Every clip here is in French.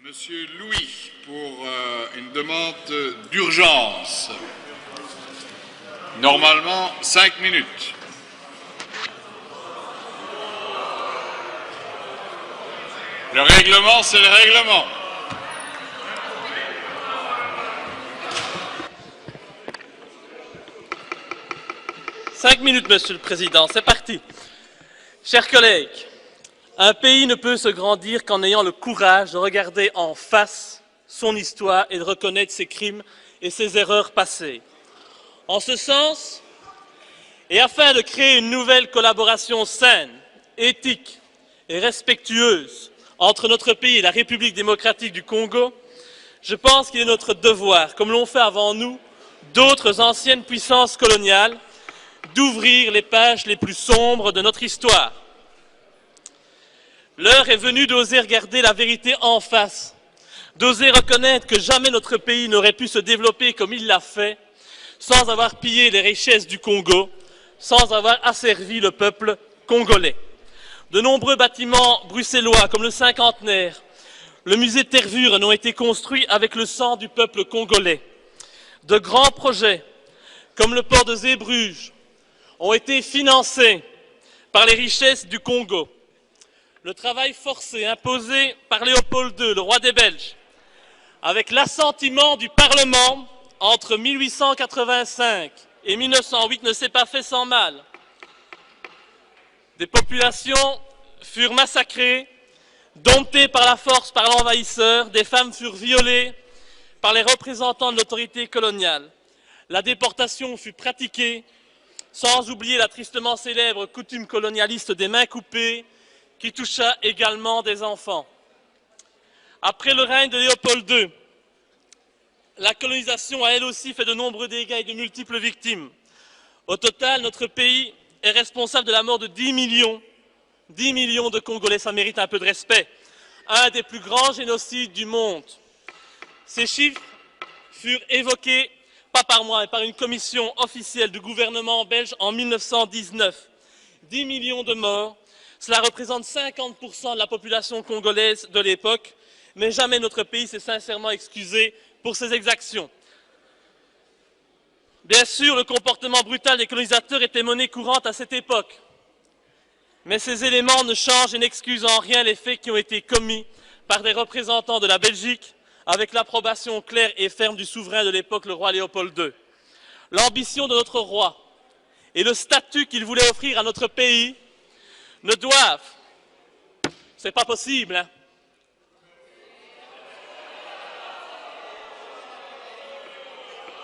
Monsieur Louis, pour une demande d'urgence. Normalement, 5 minutes. Le règlement, c'est le règlement. Cinq minutes, Monsieur le Président, c'est parti. Chers collègues, un pays ne peut se grandir qu'en ayant le courage de regarder en face son histoire et de reconnaître ses crimes et ses erreurs passées. En ce sens, et afin de créer une nouvelle collaboration saine, éthique et respectueuse entre notre pays et la République démocratique du Congo, je pense qu'il est notre devoir, comme l'ont fait avant nous d'autres anciennes puissances coloniales, d'ouvrir les pages les plus sombres de notre histoire. L'heure est venue d'oser regarder la vérité en face, d'oser reconnaître que jamais notre pays n'aurait pu se développer comme il l'a fait, sans avoir pillé les richesses du Congo, sans avoir asservi le peuple congolais. De nombreux bâtiments bruxellois, comme le cinquantenaire, le musée Tervuren, ont été construits avec le sang du peuple congolais. De grands projets, comme le port de Zeebrugge, ont été financés par les richesses du Congo. Le travail forcé imposé par Léopold II, le roi des Belges, avec l'assentiment du Parlement entre 1885 et 1908 ne s'est pas fait sans mal. Des populations furent massacrées, domptées par la force par l'envahisseur, des femmes furent violées par les représentants de l'autorité coloniale. La déportation fut pratiquée, sans oublier la tristement célèbre coutume colonialiste des mains coupées, qui toucha également des enfants. Après le règne de Léopold II, la colonisation a elle aussi fait de nombreux dégâts et de multiples victimes. Au total, notre pays est responsable de la mort de 10 millions de Congolais, ça mérite un peu de respect. Un des plus grands génocides du monde. Ces chiffres furent évoqués, pas par moi, mais par une commission officielle du gouvernement belge en 1919. 10 millions de morts, cela représente 50% de la population congolaise de l'époque, mais jamais notre pays s'est sincèrement excusé pour ces exactions. Bien sûr, le comportement brutal des colonisateurs était monnaie courante à cette époque, mais ces éléments ne changent et n'excusent en rien les faits qui ont été commis par des représentants de la Belgique avec l'approbation claire et ferme du souverain de l'époque, le roi Léopold II. L'ambition de notre roi et le statut qu'il voulait offrir à notre pays ne doivent, c'est pas possible, hein.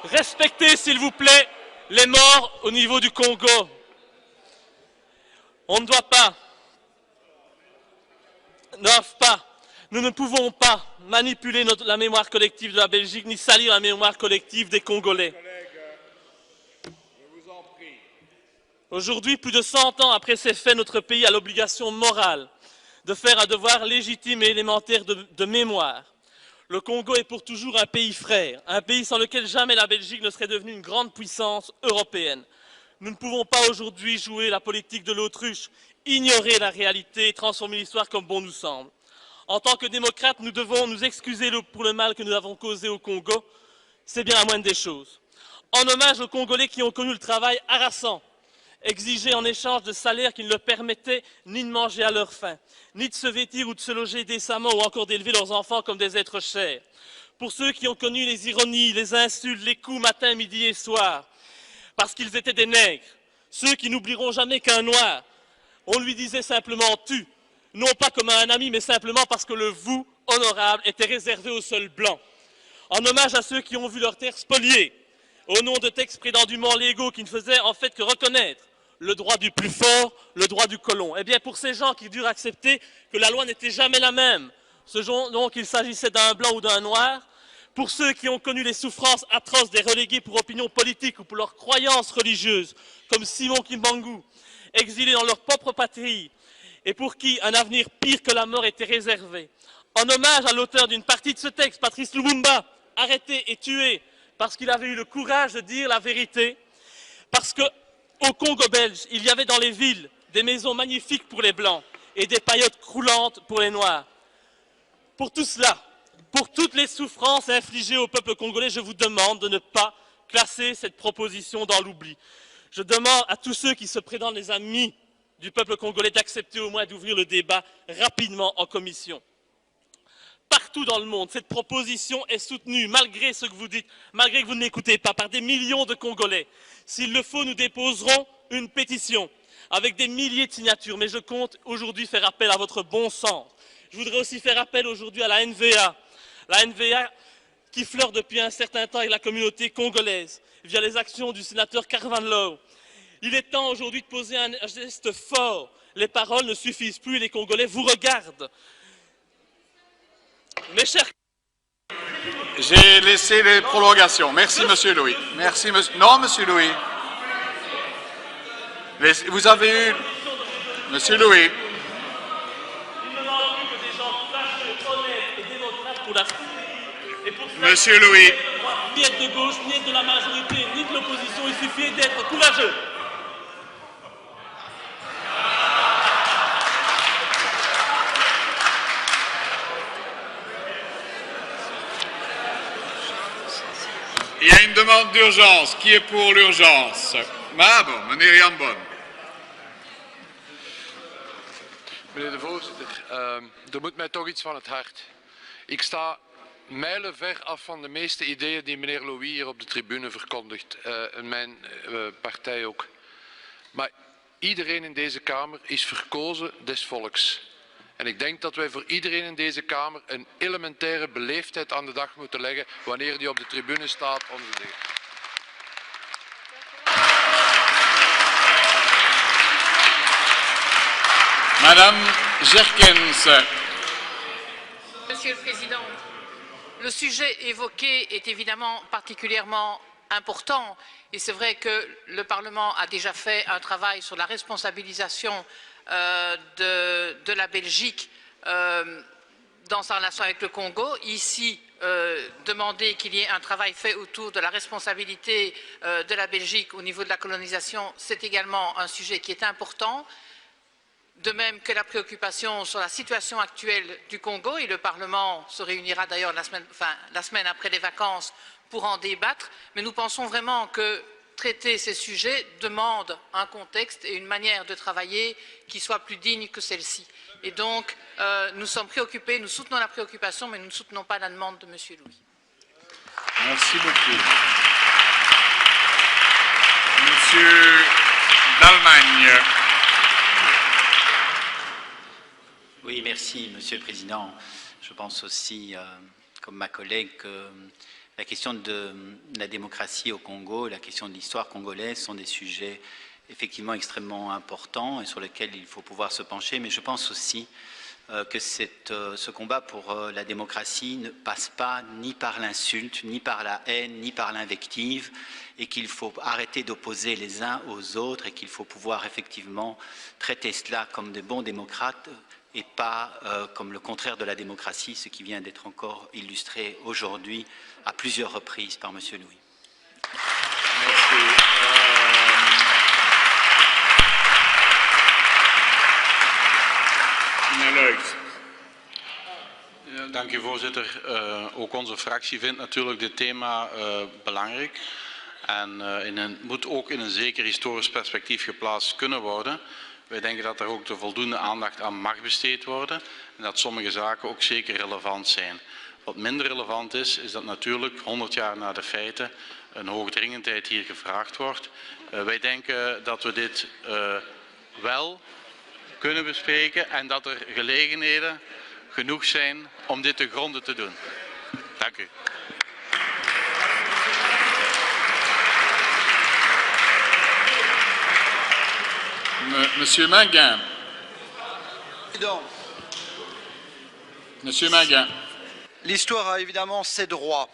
Respectez, s'il vous plaît, les morts au niveau du Congo. On ne doit pas, nous ne pouvons pas manipuler la mémoire collective de la Belgique, ni salir la mémoire collective des Congolais. Aujourd'hui, plus de 100 ans après ces faits, notre pays a l'obligation morale de faire un devoir légitime et élémentaire de mémoire. Le Congo est pour toujours un pays frère, un pays sans lequel jamais la Belgique ne serait devenue une grande puissance européenne. Nous ne pouvons pas aujourd'hui jouer la politique de l'autruche, ignorer la réalité et transformer l'histoire comme bon nous semble. En tant que démocrates, nous devons nous excuser pour le mal que nous avons causé au Congo. C'est bien la moindre des choses. En hommage aux Congolais qui ont connu le travail harassant, exigé en échange de salaires qui ne leur permettaient ni de manger à leur faim, ni de se vêtir ou de se loger décemment ou encore d'élever leurs enfants comme des êtres chers. Pour ceux qui ont connu les ironies, les insultes, les coups matin, midi et soir, parce qu'ils étaient des nègres, ceux qui n'oublieront jamais qu'un noir, on lui disait simplement « tu », non pas comme à un ami, mais simplement parce que le « vous » honorable était réservé aux seuls blancs. En hommage à ceux qui ont vu leurs terres spoliées, au nom de textes prétendument légaux qui ne faisaient en fait que reconnaître le droit du plus fort, le droit du colon. Eh bien, pour ces gens qui durent accepter que la loi n'était jamais la même, donc il s'agissait d'un blanc ou d'un noir, pour ceux qui ont connu les souffrances atroces des relégués pour opinion politique ou pour leurs croyances religieuses, comme Simon Kimbangu, exilés dans leur propre patrie, et pour qui un avenir pire que la mort était réservé. En hommage à l'auteur d'une partie de ce texte, Patrice Lumumba, arrêté et tué parce qu'il avait eu le courage de dire la vérité, parce qu'au Congo belge, il y avait dans les villes des maisons magnifiques pour les Blancs et des paillotes croulantes pour les Noirs. Pour tout cela, Pour toutes les souffrances infligées au peuple congolais, je vous demande de ne pas classer cette proposition dans l'oubli. Je demande à tous ceux qui se prétendent les amis du peuple congolais d'accepter au moins d'ouvrir le débat rapidement en commission. Partout dans le monde, cette proposition est soutenue, malgré ce que vous dites, malgré que vous n'écoutez pas, par des millions de Congolais. S'il le faut, nous déposerons une pétition avec des milliers de signatures, mais je compte aujourd'hui faire appel à votre bon sens. Je voudrais aussi faire appel aujourd'hui à la NVA qui flirte depuis un certain temps avec la communauté congolaise, via les actions du sénateur Carvan Low. Il est temps aujourd'hui de poser un geste fort. Les paroles ne suffisent plus et les Congolais vous regardent. Mes chers... J'ai laissé les prolongations. Merci, Monsieur Louis. Merci, monsieur. Non, Monsieur Louis. Vous avez eu... Monsieur Louis. Il ne manque plus que des gens fâcheux, honnêtes et démocrates pour la société. Et pour ça, Monsieur Louis. ni être de gauche, ni être de la majorité, ni de l'opposition, il suffit d'être courageux. Il y a une demande d'urgence. Qui est pour l'urgence? Ah bon, meneer Jan Bon. Meneer de voorzitter, er moet mij toch iets van het hart. Ik sta mijlenver af van de meeste ideeën die meneer Louis hier op de tribune verkondigt. En mijn partij ook. Maar iedereen in deze Kamer is verkozen des volks. En ik denk dat wij voor iedereen in deze Kamer een elementaire beleefdheid aan de dag moeten leggen wanneer die op de tribune staat om te zeggen. Madame Jerkens. Monsieur le Président, le sujet évoqué est évidemment particulièrement important et c'est vrai que le Parlement a déjà fait un travail sur la responsabilisation de la Belgique dans sa relation avec le Congo. Ici, demander qu'il y ait un travail fait autour de la responsabilité de la Belgique au niveau de la colonisation, c'est également un sujet qui est important. De même que la préoccupation sur la situation actuelle du Congo, et le Parlement se réunira d'ailleurs la semaine après les vacances pour en débattre, mais nous pensons vraiment que traiter ces sujets demande un contexte et une manière de travailler qui soit plus digne que celle-ci. Et donc, nous sommes préoccupés, nous soutenons la préoccupation, mais nous ne soutenons pas la demande de M. Louis. Merci beaucoup. Monsieur d'Allemagne. Oui, merci, Monsieur le Président. Je pense aussi, comme ma collègue, que la question de la démocratie au Congo, la question de l'histoire congolaise sont des sujets effectivement extrêmement importants et sur lesquels il faut pouvoir se pencher. Mais je pense aussi que ce combat pour la démocratie ne passe pas ni par l'insulte, ni par la haine, ni par l'invective, et qu'il faut arrêter d'opposer les uns aux autres et qu'il faut pouvoir effectivement traiter cela comme des bons démocrates et pas comme le contraire de la démocratie, ce qui vient d'être encore illustré aujourd'hui à plusieurs reprises par M. Louis. Merci. Meneer Leuk. Ja, dank u voorzitter. Ook onze fractie vindt natuurlijk dit thema belangrijk. En moet ook in een zeker historisch perspectief geplaatst kunnen worden. Wij denken dat er ook de voldoende aandacht aan mag besteed worden. En dat sommige zaken ook zeker relevant zijn. Wat minder relevant is, is dat natuurlijk 100 jaar na de feiten een hoogdringendheid hier gevraagd wordt. Wij denken dat we dit wel kunnen bespreken en dat er gelegenheden genoeg zijn om dit te gronde te doen. Dank u. Monsieur Manguin. Monsieur Manguin. L'histoire a évidemment ses droits,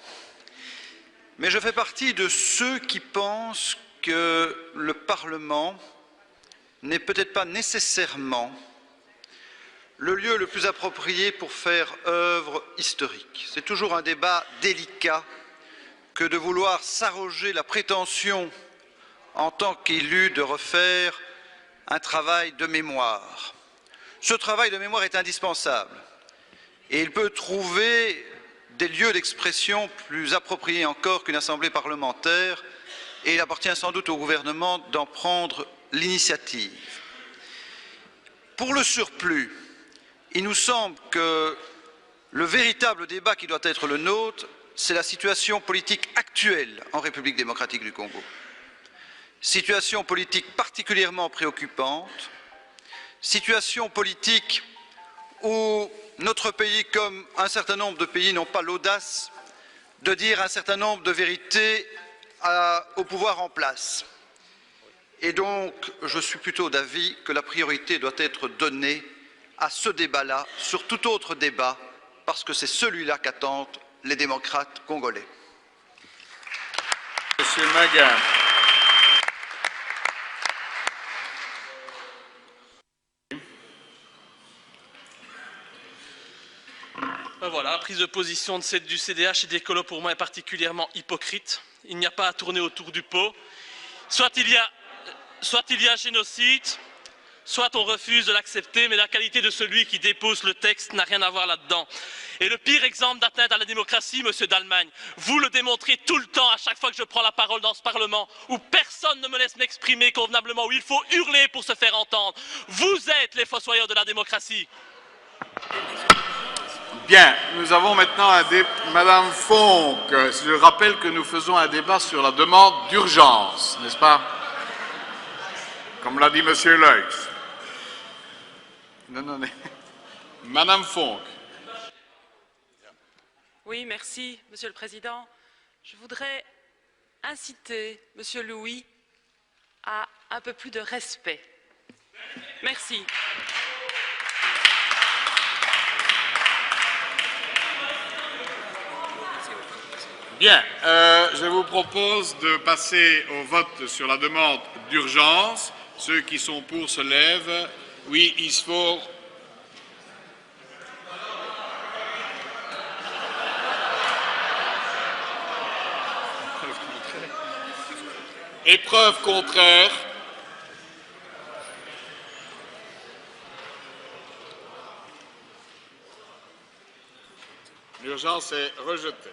mais je fais partie de ceux qui pensent que le Parlement n'est peut-être pas nécessairement le lieu le plus approprié pour faire œuvre historique. C'est toujours un débat délicat que de vouloir s'arroger la prétention en tant qu'élu de refaire un travail de mémoire. Ce travail de mémoire est indispensable et il peut trouver des lieux d'expression plus appropriés encore qu'une assemblée parlementaire, et il appartient sans doute au gouvernement d'en prendre l'initiative. Pour le surplus, il nous semble que le véritable débat qui doit être le nôtre, c'est la situation politique actuelle en République démocratique du Congo. Situation politique particulièrement préoccupante, situation politique où notre pays, comme un certain nombre de pays, n'ont pas l'audace de dire un certain nombre de vérités au pouvoir en place. Et donc, je suis plutôt d'avis que la priorité doit être donnée à ce débat-là sur tout autre débat, parce que c'est celui-là qu'attendent les démocrates congolais. Monsieur Maga. Ben voilà, la prise de position du CDH et des colos pour moi est particulièrement hypocrite. Il n'y a pas à tourner autour du pot. Soit il y a génocide, soit on refuse de l'accepter, mais la qualité de celui qui dépose le texte n'a rien à voir là-dedans. Et le pire exemple d'atteinte à la démocratie, monsieur d'Allemagne, vous le démontrez tout le temps à chaque fois que je prends la parole dans ce Parlement, où personne ne me laisse m'exprimer convenablement, où il faut hurler pour se faire entendre. Vous êtes les fossoyeurs de la démocratie. Bien, nous avons maintenant un débat. Madame Fonck, je rappelle que nous faisons un débat sur la demande d'urgence, n'est-ce pas? Comme l'a dit Monsieur Leix. Non. Madame Fonck. Oui, merci, Monsieur le Président. Je voudrais inciter Monsieur Louis à un peu plus de respect. Merci. Bien, je vous propose de passer au vote sur la demande d'urgence. Ceux qui sont pour se lèvent. Oui, il faut. Épreuve contraire. L'urgence est rejetée.